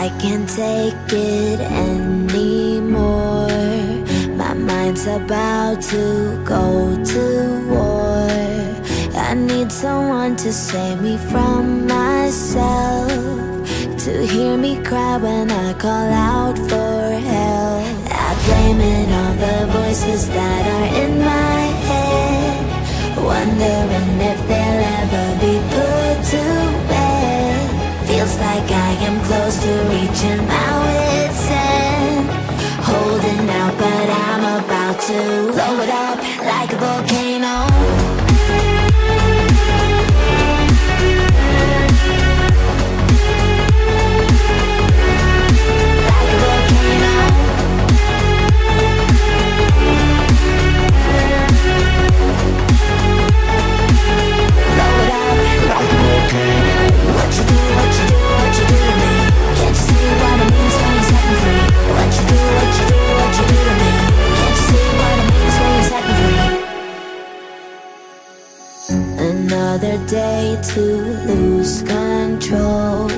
I can't take it anymore. My mind's about to go to war. I need someone to save me from myself, to hear me cry when I call out for help. I blame it on the voices that are in my head, wondering if they'll ever be put to bed. Feels like I am close to reaching my wit's end, holding out but I'm about to blow it up like a volcano. Another day to lose control.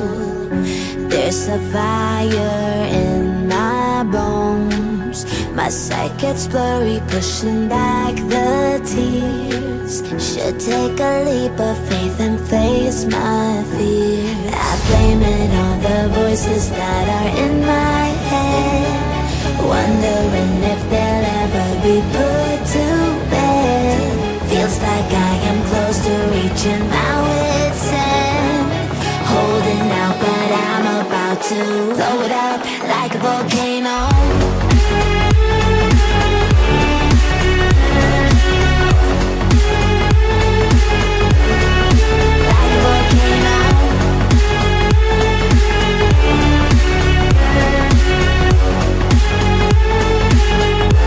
There's a fire in my bones. My sight gets blurry, pushing back the tears. Should take a leap of faith and face my fear. I blame it on the voices that are in my head, wondering if they'll ever be put to bed. Feels like I am close to reaching my wit's end, holding out but I'm about to blow it up like a volcano. Like a volcano.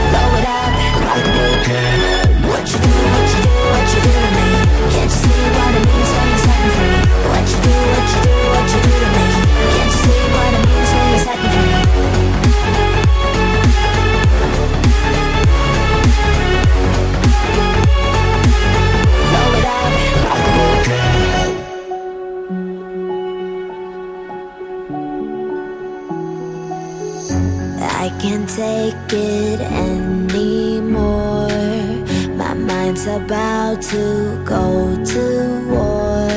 Blow it up like a volcano. What you do, what you do, what you do to me? Can't you see what it means when you set me free? What you do, what you do, what you do to me? Can't you see what it means when you set me free? Blow it up like a volcano. I can't take it anymore. My mind's about to go to war.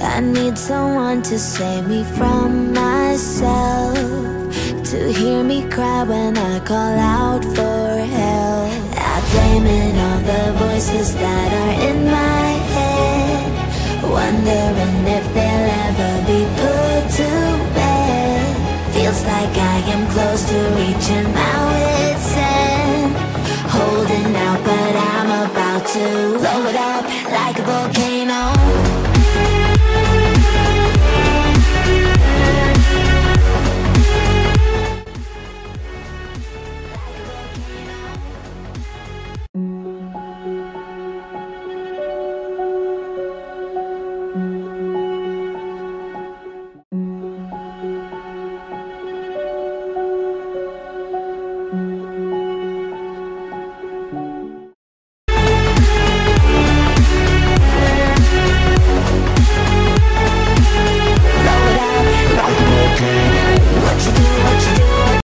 I need someone to save me from myself, to hear me cry when I call out for help. I blame it on the voices that are in my head, wondering if they'll ever be put to bed. Feels like I am close to reaching my wit's end, holding out but I'm about to blow it up like a volcano.